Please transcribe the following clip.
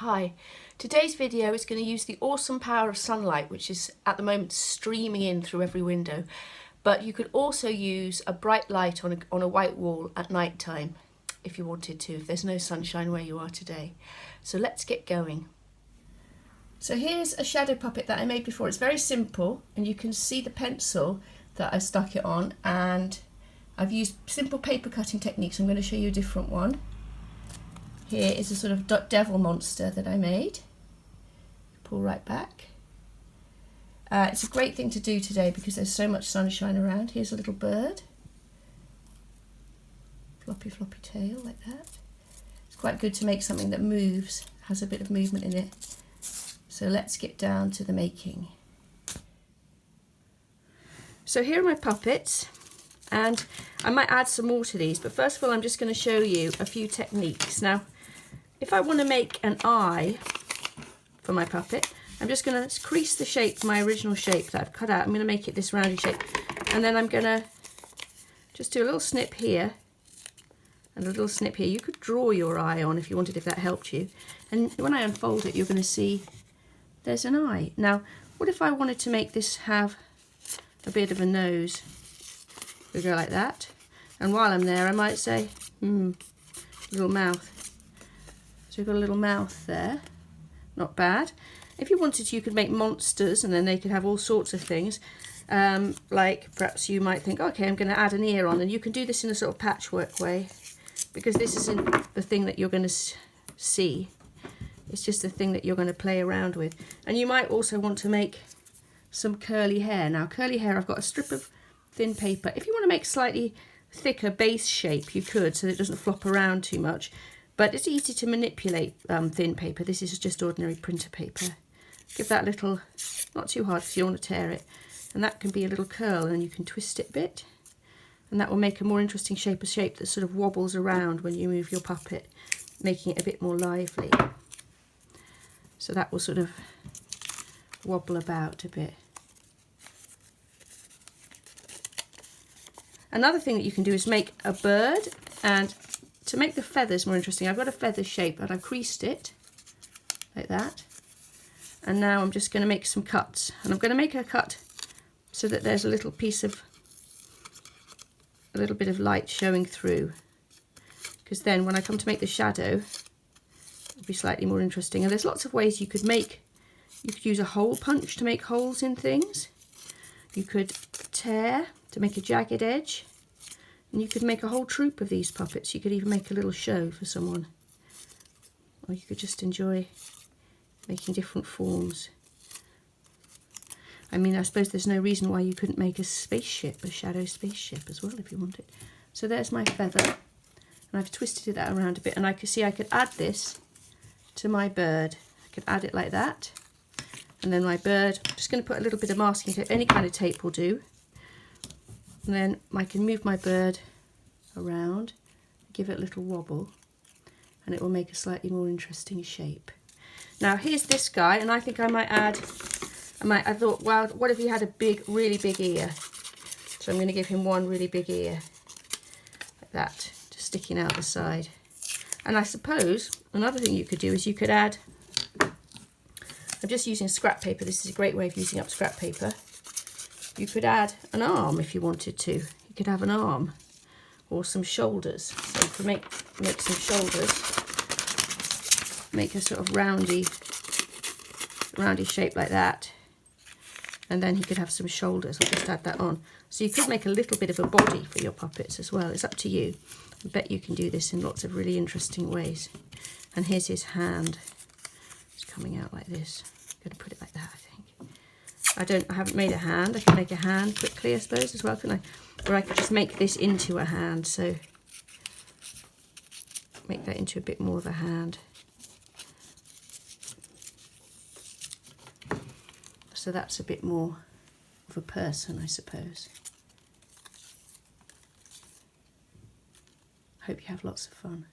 Hi, today's video is going to use the awesome power of sunlight, which is at the moment streaming in through every window, but you could also use a bright light on a white wall at night time if you wanted to, if there's no sunshine where you are today. So let's get going. So here's a shadow puppet that I made before. It's very simple, and you can see the pencil that I stuck it on, and I've used simple paper cutting techniques. I'm going to show you a different one. Here is a sort of devil monster that I made. Pull right back. It's a great thing to do today because there's so much sunshine around. Here's a little bird. Floppy, floppy tail like that. It's quite good to make something that moves, has a bit of movement in it. So let's get down to the making. So here are my puppets, and I might add some more to these, but first of all I'm just going to show you a few techniques. Now, if I want to make an eye for my puppet, I'm just going to crease the shape, my original shape that I've cut out. I'm going to make it this roundy shape, and then I'm going to just do a little snip here and a little snip here. You could draw your eye on if you wanted, if that helped you. And when I unfold it, you're going to see there's an eye. Now, what if I wanted to make this have a bit of a nose? We go like that, and while I'm there I might say, little mouth. So we've got a little mouth there, not bad. If you wanted to, you could make monsters, and then they could have all sorts of things. Like perhaps you might think, okay, I'm going to add an ear on, and you can do this in a sort of patchwork way, because this isn't the thing that you're going to see. It's just the thing that you're going to play around with. And you might also want to make some curly hair. Now, curly hair, I've got a strip of thin paper. If you want to make slightly thicker base shape, you could, so that it doesn't flop around too much. But it's easy to manipulate thin paper. This is just ordinary printer paper. Give that a little, not too hard because you don't want to tear it. And that can be a little curl, and you can twist it a bit. And that will make a more interesting shape, a shape that sort of wobbles around when you move your puppet, making it a bit more lively. So that will sort of wobble about a bit. Another thing that you can do is make a bird, and to make the feathers more interesting, I've got a feather shape and I've creased it like that. And now I'm just going to make some cuts, and I'm going to make a cut so that there's a little piece of, a little bit of light showing through, because then when I come to make the shadow, it'll be slightly more interesting. And there's lots of ways you could make, you could use a hole punch to make holes in things. You could tear to make a jagged edge, and you could make a whole troupe of these puppets. You could even make a little show for someone, or you could just enjoy making different forms. I mean, I suppose there's no reason why you couldn't make a spaceship, a shadow spaceship as well if you wanted. So there's my feather, and I've twisted that around a bit, and I could see I could add this to my bird. I could add it like that, and then my bird, I'm just going to put a little bit of masking tape, any kind of tape will do. And then I can move my bird around, give it a little wobble, and it will make a slightly more interesting shape. Now here's this guy, and I think I might add, I thought, well, what if he had a big, really big ear? So I'm going to give him one really big ear, like that, just sticking out the side. And I suppose another thing you could do is you could add, I'm just using scrap paper, this is a great way of using up scrap paper. You could add an arm if you wanted to. You could have an arm or some shoulders. So to make some shoulders, make a sort of roundy shape like that. And then he could have some shoulders. I'll just add that on. So you could make a little bit of a body for your puppets as well. It's up to you. I bet you can do this in lots of really interesting ways. And here's his hand. It's coming out like this. I'm going to put it like that, I think. I haven't made a hand. I can make a hand quickly, I suppose, as well, couldn't I? Or I could just make this into a hand, so make that into a bit more of a hand. So that's a bit more of a person, I suppose. Hope you have lots of fun.